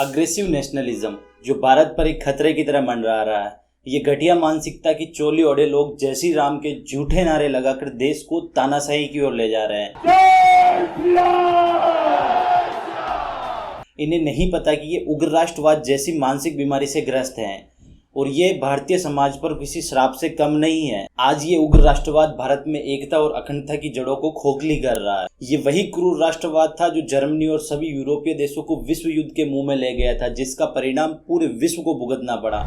Aggressive nationalism जो भारत पर एक खतरे की तरह मंडरा रहा है। ये घटिया मानसिकता की चोली ओढ़े लोग जय श्री राम के झूठे नारे लगाकर देश को तानाशाही की ओर ले जा रहे हैं। इन्हें नहीं पता कि ये उग्र राष्ट्रवाद जैसी मानसिक बीमारी से ग्रस्त हैं और ये भारतीय समाज पर किसी श्राप से कम नहीं है। आज ये उग्र राष्ट्रवाद भारत में एकता और अखंडता की जड़ों को खोखली कर रहा है। ये वही क्रूर राष्ट्रवाद था जो जर्मनी और सभी यूरोपीय देशों को विश्व युद्ध के मुंह में ले गया था, जिसका परिणाम पूरे विश्व को भुगतना पड़ा।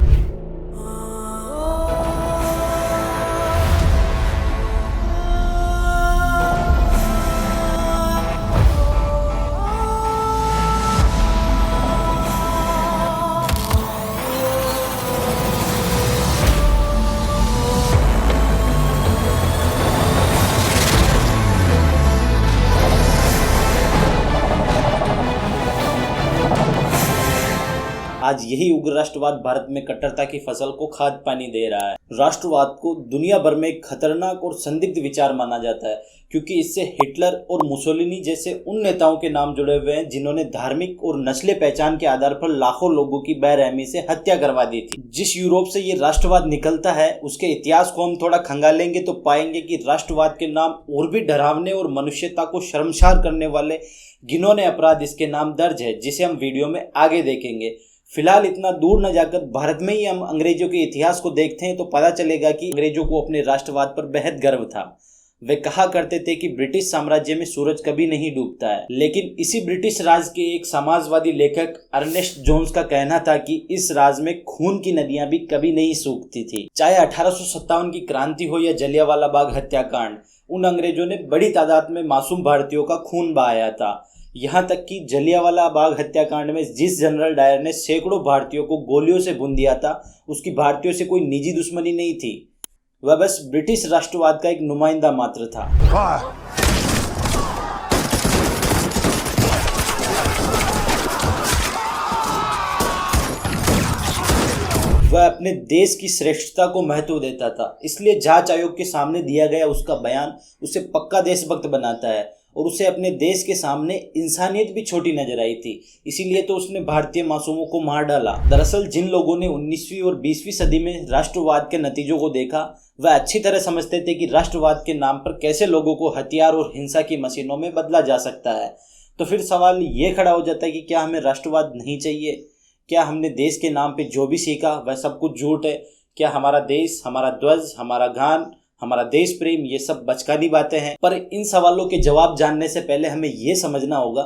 आज यही उग्र राष्ट्रवाद भारत में कट्टरता की फसल को खाद पानी दे रहा है। राष्ट्रवाद को दुनिया भर में खतरनाक और संदिग्ध विचार माना जाता है क्योंकि इससे हिटलर और मुसोलिनी जैसे उन नेताओं के नाम जुड़े हुए हैं जिन्होंने धार्मिक और नस्ली पहचान के आधार पर लाखों लोगों की बेरहमी से हत्या करवा दी थी। जिस यूरोप से ये राष्ट्रवाद निकलता है उसके इतिहास को हम थोड़ा खंगालेंगे तो पाएंगे कि राष्ट्रवाद के नाम और भी डरावने और मनुष्यता को शर्मसार करने वाले घिनौने अपराध इसके नाम दर्ज है, जिसे हम वीडियो में आगे देखेंगे। फिलहाल इतना दूर न जाकर भारत में ही हम अंग्रेजों के इतिहास को देखते हैं तो पता चलेगा कि अंग्रेजों को अपने राष्ट्रवाद पर बेहद गर्व था। वे कहा करते थे कि ब्रिटिश साम्राज्य में सूरज कभी नहीं डूबता है, लेकिन इसी ब्रिटिश राज के एक समाजवादी लेखक अर्नेस्ट जोन्स का कहना था कि इस राज में खून की नदियां भी कभी नहीं सूखती थी। चाहे 1857 की क्रांति हो या जलियांवाला बाग हत्याकांड, उन अंग्रेजों ने बड़ी तादाद में मासूम भारतीयों का खून बहाया था। यहाँ तक कि जलियांवाला बाग हत्याकांड में जिस जनरल डायर ने सैकड़ों भारतीयों को गोलियों से भून दिया था, उसकी भारतीयों से कोई निजी दुश्मनी नहीं थी, वह बस ब्रिटिश राष्ट्रवाद का एक नुमाइंदा मात्र था। वह अपने देश की श्रेष्ठता को महत्व देता था, इसलिए जांच आयोग के सामने दिया गया उसका बयान उसे पक्का देशभक्त बनाता है और उसे अपने देश के सामने इंसानियत भी छोटी नजर आई थी। इसीलिए तो उसने भारतीय मासूमों को मार डाला। दरअसल जिन लोगों ने 19वीं और 20वीं सदी में राष्ट्रवाद के नतीजों को देखा, वह अच्छी तरह समझते थे कि राष्ट्रवाद के नाम पर कैसे लोगों को हथियार और हिंसा की मशीनों में बदला जा सकता है। तो फिर सवाल ये खड़ा हो जाता है कि क्या हमें राष्ट्रवाद नहीं चाहिए? क्या हमने देश के नाम पे जो भी सीखा वह सब कुछ झूठ है? क्या हमारा देश, हमारा ध्वज, हमारा गान, हमारा देश प्रेम ये सब बचकानी बातें हैं? पर इन सवालों के जवाब जानने से पहले हमें ये समझना होगा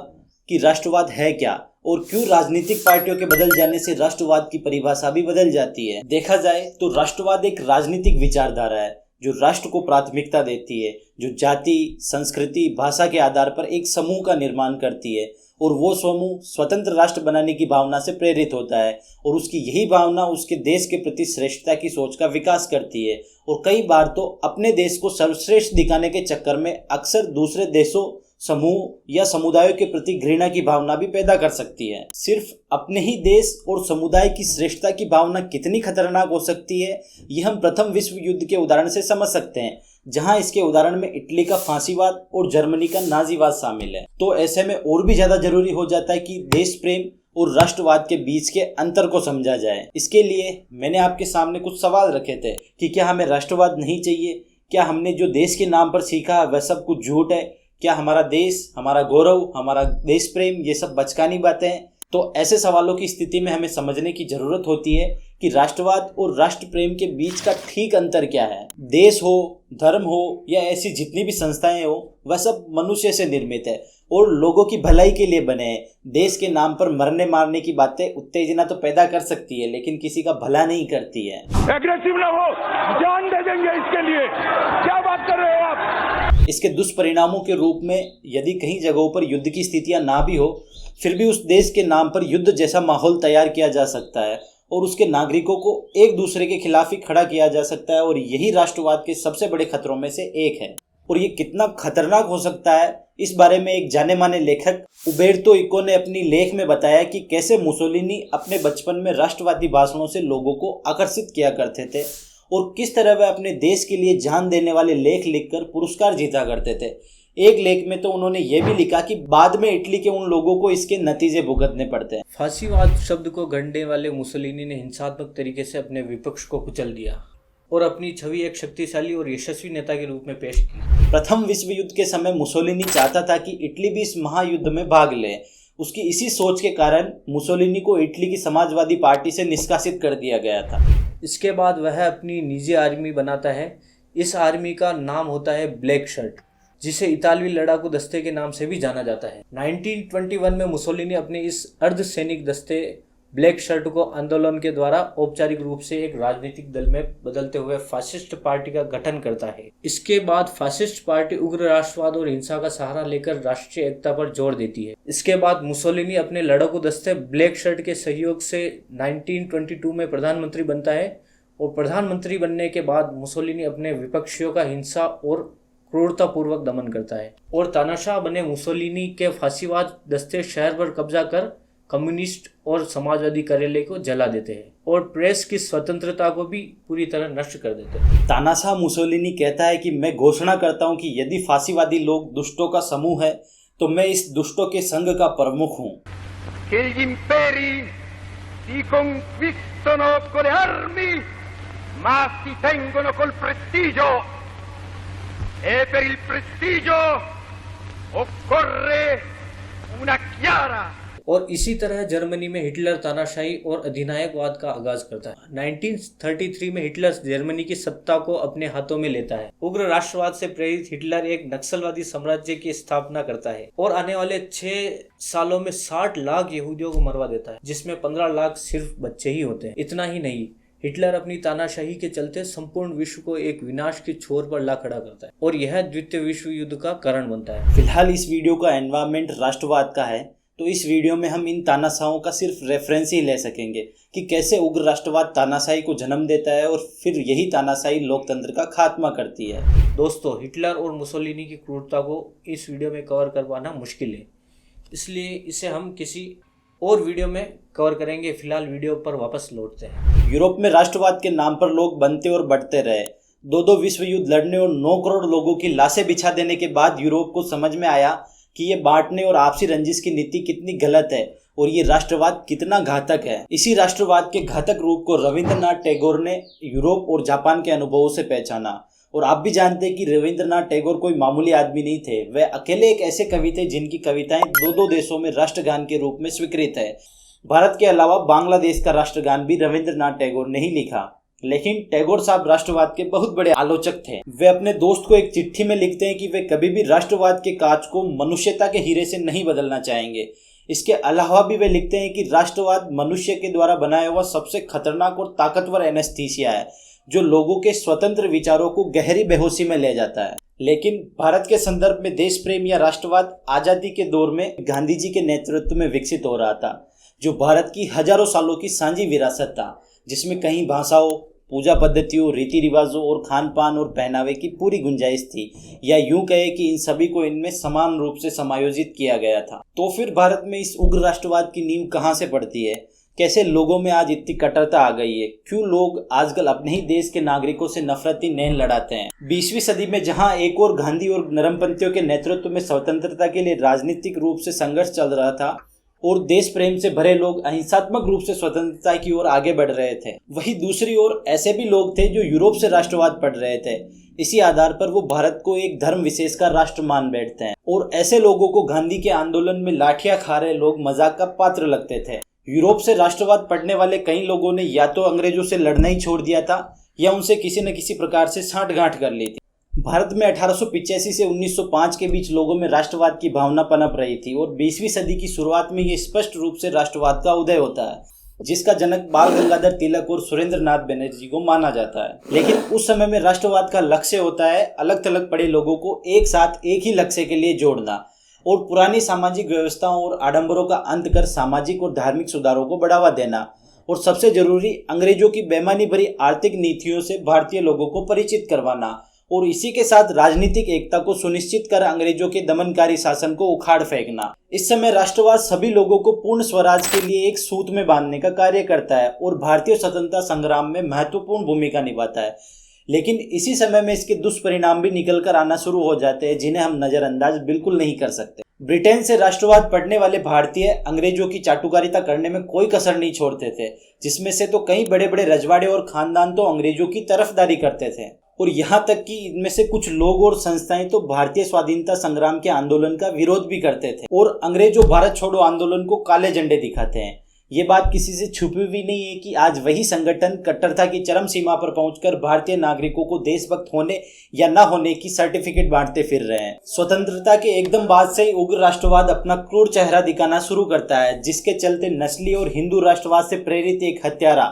कि राष्ट्रवाद है क्या और क्यों राजनीतिक पार्टियों के बदल जाने से राष्ट्रवाद की परिभाषा भी बदल जाती है। देखा जाए तो राष्ट्रवाद एक राजनीतिक विचारधारा है जो राष्ट्र को प्राथमिकता देती है, जो जाति, संस्कृति, भाषा के आधार पर एक समूह का निर्माण करती है और वो समूह स्वतंत्र राष्ट्र बनाने की भावना से प्रेरित होता है और उसकी यही भावना उसके देश के प्रति श्रेष्ठता की सोच का विकास करती है और कई बार तो अपने देश को सर्वश्रेष्ठ दिखाने के चक्कर में अक्सर दूसरे देशों, समूह या समुदायों के प्रति घृणा की भावना भी पैदा कर सकती है। सिर्फ अपने ही देश और समुदाय की श्रेष्ठता की भावना कितनी खतरनाक हो सकती है, ये हम प्रथम विश्व युद्ध के उदाहरण से समझ सकते हैं, जहां इसके उदाहरण में इटली का फांसीवाद और जर्मनी का नाजीवाद शामिल है। तो ऐसे में और भी ज्यादा जरूरी हो जाता है कि देश प्रेम और राष्ट्रवाद के बीच के अंतर को समझा जाए। इसके लिए मैंने आपके सामने कुछ सवाल रखे थे कि क्या हमें राष्ट्रवाद नहीं चाहिए? क्या हमने जो देश के नाम पर सीखा वह सब कुछ झूठ है? क्या हमारा देश, हमारा गौरव, हमारा देश प्रेम ये सब बचकानी बातें हैं? तो ऐसे सवालों की स्थिति में हमें समझने की जरूरत होती है कि राष्ट्रवाद और राष्ट्र प्रेम के बीच का ठीक अंतर क्या है। देश हो, धर्म हो या ऐसी जितनी भी संस्थाएं हो, वह सब मनुष्य से निर्मित है और लोगों की भलाई के लिए बने हैं। देश के नाम पर मरने मारने की बातें उत्तेजना तो पैदा कर सकती है, लेकिन किसी का भला नहीं करती है। एग्रेसिव ना हो, जान दे देंगे इसके लिए। क्या बात कर रहे हो आप? इसके दुष्परिणामों के रूप में यदि कहीं जगहों पर युद्ध की स्थितियां ना भी हो, फिर भी उस देश के नाम पर युद्ध जैसा माहौल तैयार किया जा सकता है और उसके नागरिकों को एक दूसरे के खिलाफ ही खड़ा किया जा सकता है और यही राष्ट्रवाद के सबसे बड़े खतरों में से एक है। और ये कितना खतरनाक हो सकता है, इस बारे में एक जाने माने लेखक उबेर्तो इको ने अपनी लेख में बताया कि कैसे मुसोलिनी अपने बचपन में राष्ट्रवादी भाषणों से लोगों को आकर्षित किया करते थे और किस तरह वह अपने देश के लिए जान देने वाले लेख लिखकर पुरस्कार जीता करते थे। एक लेख में तो उन्होंने ये भी लिखा कि बाद में इटली के उन लोगों को इसके नतीजे भुगतने पड़ते हैं। फांसीवाद शब्द को गढ़ने वाले मुसोलिनी ने हिंसात्मक तरीके से अपने विपक्ष को कुचल दिया और अपनी छवि एक शक्तिशाली और यशस्वी नेता के रूप में पेश की। प्रथम विश्व युद्ध के समय मुसोलिनी चाहता था कि इटली भी इस महायुद्ध में भाग ले। उसकी इसी सोच के कारण मुसोलिनी को इटली की समाजवादी पार्टी से निष्कासित कर दिया गया था। इसके बाद वह अपनी निजी आर्मी बनाता है। इस आर्मी का नाम होता है ब्लैक शर्ट, जिसे इतालवी लड़ाकू दस्ते के नाम से भी जाना जाता है। 1921 में मुसोलिनी अपने इस अर्धसैनिक दस्ते ब्लैक शर्ट को आंदोलन के द्वारा औपचारिक रूप से एक राजनीतिक दल में बदलते हुए फासिस्ट पार्टी का गठन करता है। इसके बाद फासिस्ट पार्टी उग्र राष्ट्रवाद और हिंसा का सहारा लेकर राष्ट्रीय एकता पर जोर देती है। इसके बाद मुसोलिनी अपने लड़ाकू दस्ते ब्लैक शर्ट के सहयोग से 1922 में प्रधानमंत्री बनता है और प्रधानमंत्री बनने के बाद मुसोलिनी अपने विपक्षियों का हिंसा और क्रूरतापूर्वक दमन करता है और तानाशाह बने मुसोलिनी के फांसीवाद दस्ते शहर पर कब्जा कर कम्युनिस्ट और समाजवादी कार्यालय को जला देते हैं और प्रेस की स्वतंत्रता को भी पूरी तरह नष्ट कर देते हैं। तानाशाह मुसोलिनी कहता है कि मैं घोषणा करता हूं कि यदि फांसीवादी लोग दुष्टों का समूह है तो मैं इस दुष्टों के संघ का प्रमुख हूं। Che gli imperi si conquistano con le armi, ma si tengono col prestigio. E per il prestigio occorre una chiara और इसी तरह जर्मनी में हिटलर तानाशाही और अधिनायकवाद का आगाज करता है। 1933 में हिटलर जर्मनी की सत्ता को अपने हाथों में लेता है। उग्र राष्ट्रवाद से प्रेरित हिटलर एक नक्सलवादी साम्राज्य की स्थापना करता है और आने वाले 6 सालों में 60 लाख यहूदियों को मरवा देता है, जिसमें 15 लाख सिर्फ बच्चे ही होते हैं। इतना ही नहीं, हिटलर अपनी तानाशाही के चलते संपूर्ण विश्व को एक विनाश की छोर पर ला खड़ा करता है और यह द्वितीय विश्व युद्ध का कारण बनता है। फिलहाल इस वीडियो का एनवायरमेंट राष्ट्रवाद का है, तो इस वीडियो में हम इन तानाशाहों का सिर्फ रेफरेंस ही ले सकेंगे कि कैसे उग्र राष्ट्रवाद तानाशाही को जन्म देता है और फिर यही तानाशाही लोकतंत्र का खात्मा करती है। दोस्तों, हिटलर और मुसोलिनी की क्रूरता को इस वीडियो में कवर कर पाना मुश्किल है, इसलिए इसे हम किसी और वीडियो में कवर करेंगे। फिलहाल वीडियो पर वापस लौटते हैं। यूरोप में राष्ट्रवाद के नाम पर लोग बनते और बढ़ते रहे। 2 विश्व युद्ध लड़ने और 9 करोड़ लोगों की लाशें बिछा देने के बाद यूरोप को समझ में आया कि ये बांटने और आपसी रंजिश की नीति कितनी गलत है और ये राष्ट्रवाद कितना घातक है। इसी राष्ट्रवाद के घातक रूप को रविंद्रनाथ टैगोर ने यूरोप और जापान के अनुभवों से पहचाना। और आप भी जानते हैं कि रविंद्रनाथ टैगोर कोई मामूली आदमी नहीं थे। वे अकेले एक ऐसे कवि थे जिनकी कविताएं 2 देशों में राष्ट्रगान के रूप में स्वीकृत है। भारत के अलावा बांग्लादेश का राष्ट्रगान भी रविंद्रनाथ टैगोर ने ही लिखा। लेकिन टैगोर साहब राष्ट्रवाद के बहुत बड़े आलोचक थे। वे अपने दोस्त को एक चिट्ठी में लिखते हैं कि वे कभी भी राष्ट्रवाद के कांच को मनुष्यता के हीरे से नहीं बदलना चाहेंगे। इसके अलावा भी वे लिखते हैं कि राष्ट्रवाद मनुष्य के द्वारा बनाया हुआ सबसे खतरनाक और ताकतवर एनेस्थीसिया है, जो लोगों के स्वतंत्र विचारों को गहरी बेहोशी में ले जाता है। लेकिन भारत के संदर्भ में देश प्रेम या राष्ट्रवाद आजादी के दौर में गांधी जी के नेतृत्व में विकसित हो रहा था, जो भारत की हजारों सालों की साझी विरासत था, जिसमें कहीं भाषाओं, पूजा पद्धतियों, रीति रिवाजों और खान पान और पहनावे की पूरी गुंजाइश थी, या यूं कहे कि इन सभी को इनमें समान रूप से समायोजित किया गया था। तो फिर भारत में इस उग्र राष्ट्रवाद की नींव कहाँ से पड़ती है? कैसे लोगों में आज इतनी कट्टरता आ गई है? क्यों लोग आजकल अपने ही देश के नागरिकों से नफरती नैन लड़ाते हैं? 20वीं सदी में जहां एक और गांधी और नरमपंथियों के नेतृत्व में स्वतंत्रता के लिए राजनीतिक रूप से संघर्ष चल रहा था और देश प्रेम से भरे लोग अहिंसात्मक रूप से स्वतंत्रता की ओर आगे बढ़ रहे थे, वहीं दूसरी ओर ऐसे भी लोग थे जो यूरोप से राष्ट्रवाद पढ़ रहे थे। इसी आधार पर वो भारत को एक धर्म विशेष का राष्ट्र मान बैठते हैं और ऐसे लोगों को गांधी के आंदोलन में लाठियां खा रहे लोग मजाक का पात्र लगते थे। यूरोप से राष्ट्रवाद पढ़ने वाले कई लोगों ने या तो अंग्रेजों से लड़ना ही छोड़ दिया था या उनसे किसी न किसी प्रकार से सांठगांठ कर ली थी। भारत में 1885 से 1905 के बीच लोगों में राष्ट्रवाद की भावना पनप रही थी और 20वीं सदी की शुरुआत में ये स्पष्ट रूप से राष्ट्रवाद का उदय होता है, जिसका जनक बाल गंगाधर तिलक और सुरेंद्र नाथ बनर्जी को माना जाता है। लेकिन उस समय में राष्ट्रवाद का लक्ष्य होता है अलग थलग पड़े लोगों को एक साथ एक ही लक्ष्य के लिए जोड़ना और पुरानी सामाजिक व्यवस्थाओं और आडंबरों का अंत कर सामाजिक और धार्मिक सुधारों को बढ़ावा देना, और सबसे जरूरी अंग्रेजों की बेईमानी भरी आर्थिक नीतियों से भारतीय लोगों को परिचित करवाना और इसी के साथ राजनीतिक एकता को सुनिश्चित कर अंग्रेजों के दमनकारी शासन को उखाड़ फेंकना। इस समय राष्ट्रवाद सभी लोगों को पूर्ण स्वराज के लिए एक सूत में बांधने का कार्य करता है और भारतीय स्वतंत्रता संग्राम में महत्वपूर्ण भूमिका निभाता है। लेकिन इसी समय में इसके दुष्परिणाम भी निकल कर आना शुरू हो जाते हैं जिन्हें हम नजरअंदाज बिल्कुल नहीं कर सकते। ब्रिटेन से राष्ट्रवाद पढ़ने वाले भारतीय अंग्रेजों की चाटुकारिता करने में कोई कसर नहीं छोड़ते थे, जिसमें से तो कई बड़े बड़े रजवाड़े और खानदान तो अंग्रेजों की तरफदारी करते थे, और यहाँ तक कि इनमें से कुछ लोग और संस्थाएं तो भारतीय स्वाधीनता संग्राम के आंदोलन का विरोध भी करते थे और अंग्रेजों भारत छोड़ो आंदोलन को काले झंडे दिखाते हैं। ये बात किसी से छुपी भी नहीं है कि आज वही संगठन कट्टरता की चरम सीमा पर पहुंचकर भारतीय नागरिकों को देशभक्त होने या न होने की सर्टिफिकेट बांटते फिर रहे हैं। स्वतंत्रता के एकदम बाद से ही उग्र राष्ट्रवाद अपना क्रूर चेहरा दिखाना शुरू करता है, जिसके चलते नस्ली और हिंदू राष्ट्रवाद से प्रेरित एक हत्यारा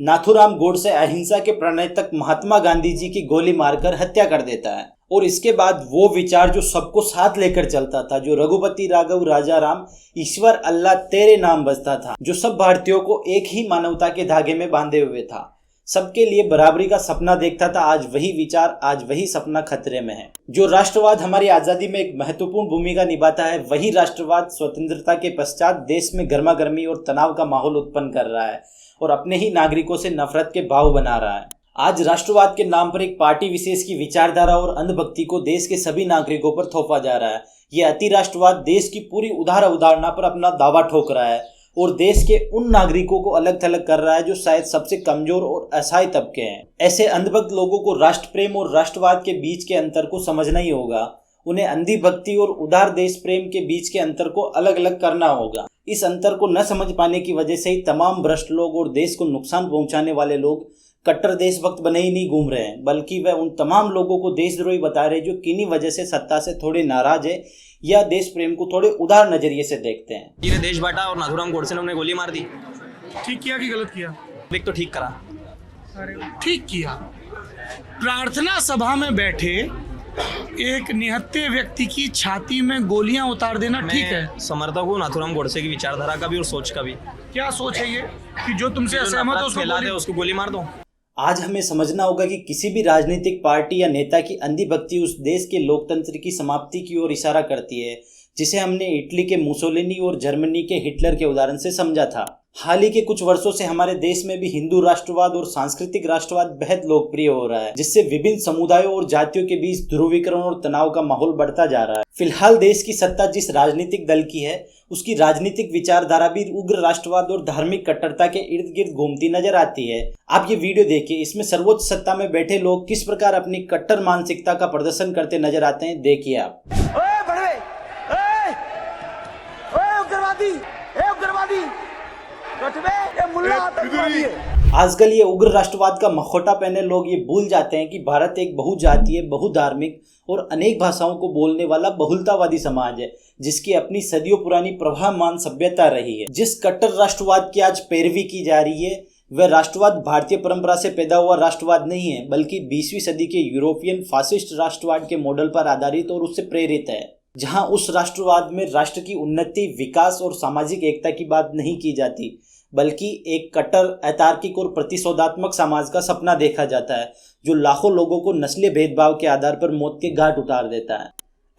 नाथूराम गोडसे अहिंसा के प्रणेतक महात्मा गांधी जी की गोली मारकर हत्या कर देता है। और इसके बाद वो विचार जो सबको साथ लेकर चलता था, जो रघुपति राघव राजा राम ईश्वर अल्लाह तेरे नाम बजता था, जो सब भारतीयों को एक ही मानवता के धागे में बांधे हुए था, सबके लिए बराबरी का सपना देखता था, आज वही विचार, आज वही सपना खतरे में है। जो राष्ट्रवाद हमारी आज़ादी में एक महत्वपूर्ण भूमिका निभाता है, वही राष्ट्रवाद स्वतंत्रता के पश्चात देश में गर्मागर्मी और तनाव का माहौल उत्पन्न कर रहा है और अपने ही नागरिकों से नफरत के भाव बना रहा है। आज राष्ट्रवाद के नाम पर एक पार्टी विशेष की विचारधारा और अंधभक्ति को देश के सभी नागरिकों पर थोपा जा रहा है। यह अति राष्ट्रवाद देश की पूरी उदार अवधारणा पर अपना दावा ठोक रहा है और देश के उन नागरिकों को अलग थलग कर रहा है जो शायद सबसे कमजोर और असहाय तबके हैं। ऐसे अंधभक्त लोगों को राष्ट्र प्रेम और राष्ट्रवाद के बीच के अंतर को समझना ही होगा। उन्हें अंधी भक्ति और उदार देश प्रेम के बीच के अंतर को अलग अलग करना होगा। इस अंतर को न समझ पाने की वजह से ही तमाम भ्रष्ट लोग और देश को नुकसान पहुंचाने वाले लोग कट्टर देशभक्त बने ही नहीं घूम रहे हैं, बल्कि वह उन तमाम लोगों को देशद्रोही बता रहे हैं जो किन्हीं वजह से सत्ता से थोड़े नाराज है या देश प्रेम को थोड़े उदार नजरिए से देखते हैं। जी ने देश बांटा और नाथूराम गोडसे ने उन्हें गोली मार दी। ठीक किया कि गलत किया? एक तो ठीक करा। अरे ठीक किया। प्रार्थना सभा में बैठे एक निहत्थे व्यक्ति की छाती में गोलियां उतार देना ठीक है? समर्थक हूँ नाथूराम गोडसे की विचारधारा का भी और सोच का भी। क्या सोच है ये कि जो तुमसे असहमत हो उसको गोली मार दो? आज हमें समझना होगा कि किसी भी राजनीतिक पार्टी या नेता की अंधी भक्ति उस देश के लोकतंत्र की समाप्ति की ओर इशारा करती है, जिसे हमने इटली के मुसोलिनी और जर्मनी के हिटलर के उदाहरण से समझा था। हाल ही के कुछ वर्षों से हमारे देश में भी हिंदू राष्ट्रवाद और सांस्कृतिक राष्ट्रवाद बेहद लोकप्रिय हो रहा है, जिससे विभिन्न समुदायों और जातियों के बीच ध्रुवीकरण और तनाव का माहौल बढ़ता जा रहा है। फिलहाल देश की सत्ता जिस राजनीतिक दल की है, उसकी राजनीतिक विचारधारा भी उग्र राष्ट्रवाद और धार्मिक कट्टरता के इर्द गिर्द घूमती नजर आती है। आप ये वीडियो देखिए, इसमें सर्वोच्च सत्ता में बैठे लोग किस प्रकार अपनी कट्टर मानसिकता का प्रदर्शन करते नजर आते हैं। देखिए आप। आजकल ये उग्र राष्ट्रवाद का मखौटा पहने लोग ये भूल जाते हैं कि भारत एक बहुजातीय, बहुधार्मिक और अनेक भाषाओं को बोलने वाला बहुलतावादी समाज है, जिसकी अपनी सदियों पुरानी प्रवाहमान सभ्यता रही है। जिस कट्टर राष्ट्रवाद की आज पैरवी की जा रही है, वह राष्ट्रवाद भारतीय परंपरा से पैदा हुआ राष्ट्रवाद नहीं है, बल्कि 20वीं सदी के यूरोपियन फासिस्ट राष्ट्रवाद के मॉडल पर आधारित और उससे प्रेरित है, जहां उस राष्ट्रवाद में राष्ट्र की उन्नति, विकास और सामाजिक एकता की बात नहीं की जाती, बल्कि एक कट्टर, अतार्किक और प्रतिशोधात्मक समाज का सपना देखा जाता है, जो लाखों लोगों को नस्लीय भेदभाव के आधार पर मौत के घाट उतार देता है।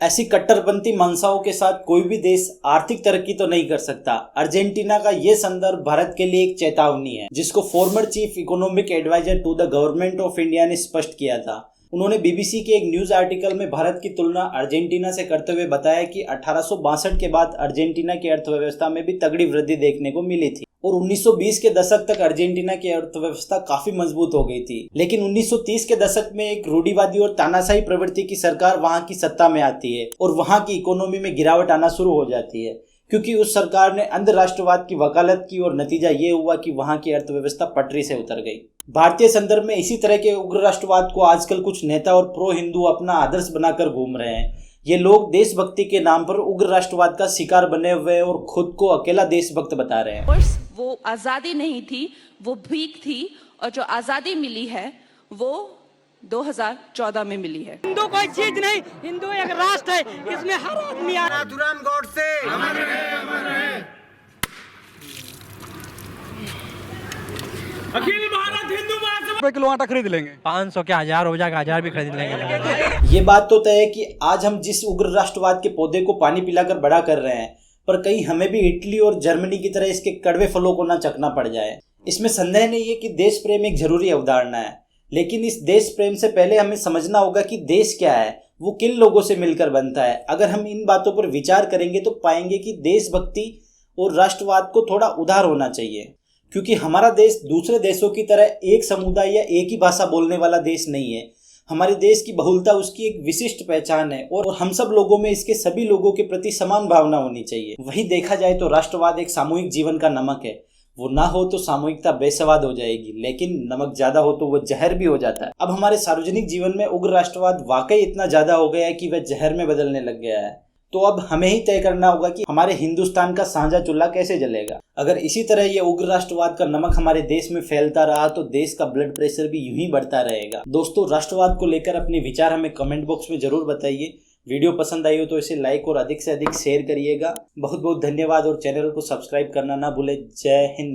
ऐसी कट्टरपंथी मंशाओं के साथ कोई भी देश आर्थिक तरक्की तो नहीं कर सकता। अर्जेंटीना का ये संदर्भ भारत के लिए एक चेतावनी है, जिसको former chief economic adviser to the government of India ने स्पष्ट किया था। उन्होंने बीबीसी के एक न्यूज आर्टिकल में भारत की तुलना अर्जेंटीना से करते हुए बताया कि 1862 के बाद अर्जेंटीना की अर्थव्यवस्था में भी तगड़ी वृद्धि देखने को मिली थी और 1920 के दशक तक अर्जेंटीना की अर्थव्यवस्था काफी मजबूत हो गई थी। लेकिन 1930 के दशक में एक रूढ़िवादी और तानाशाही प्रवृत्ति की सरकार वहां की सत्ता में आती है और वहां की इकोनॉमी में गिरावट आना शुरू हो जाती है, क्योंकि उस सरकार ने अंध राष्ट्रवाद की वकालत की और नतीजा ये हुआ कि वहां की अर्थव्यवस्था पटरी से उतर गई। भारतीय संदर्भ में इसी तरह के उग्र राष्ट्रवाद को आजकल कुछ नेता और प्रो हिंदू अपना आदर्श बनाकर घूम रहे हैं। ये लोग देशभक्ति के नाम पर उग्र राष्ट्रवाद का शिकार बने हुए और खुद को अकेला देशभक्त बता रहे हैं। वो आजादी नहीं थी, वो भीख थी, और जो आजादी मिली है वो 2014 में मिली है। हिंदू कोई चीज नहीं, हिंदू एक राष्ट्र है, इसमें हर आदमी नाथूराम गोडसे अमर रहे। अखिल भारत हिंदू महासभा किलो आटा खरीद लेंगे, 500 के 1000 हो जाएगा, 1000 भी खरीद लेंगे। ये बात तो तय है कि आज हम जिस उग्र राष्ट्रवाद के पौधे को पानी पिलाकर बड़ा कर रहे हैं, पर कहीं हमें भी इटली और जर्मनी की तरह इसके कड़वे फलों को ना चखना पड़ जाए। इसमें संदेह नहीं है कि देश प्रेम एक जरूरी अवधारणा है, लेकिन इस देश प्रेम से पहले हमें समझना होगा कि देश क्या है, वो किन लोगों से मिलकर बनता है। अगर हम इन बातों पर विचार करेंगे तो पाएंगे कि देशभक्ति और राष्ट्रवाद को थोड़ा उधार होना चाहिए, क्योंकि हमारा देश दूसरे देशों की तरह एक समुदाय या एक ही भाषा बोलने वाला देश नहीं है। हमारे देश की बहुलता उसकी एक विशिष्ट पहचान है और हम सब लोगों में इसके सभी लोगों के प्रति समान भावना होनी चाहिए। वही देखा जाए तो राष्ट्रवाद एक सामूहिक जीवन का नमक है। वो ना हो तो सामूहिकता बेस्वाद हो जाएगी, लेकिन नमक ज्यादा हो तो वो जहर भी हो जाता है। अब हमारे सार्वजनिक जीवन में उग्र राष्ट्रवाद वाकई इतना ज्यादा हो गया है कि वह जहर में बदलने लग गया है। तो अब हमें ही तय करना होगा कि हमारे हिंदुस्तान का साझा चूल्हा कैसे जलेगा। अगर इसी तरह ये उग्र राष्ट्रवाद का नमक हमारे देश में फैलता रहा तो देश का ब्लड प्रेशर भी यूं ही बढ़ता रहेगा। दोस्तों, राष्ट्रवाद को लेकर अपने विचार हमें कमेंट बॉक्स में जरूर बताइए। वीडियो पसंद आई हो तो इसे लाइक और अधिक से अधिक शेयर करिएगा। बहुत बहुत धन्यवाद और चैनल को सब्सक्राइब करना ना भूले। जय हिंद।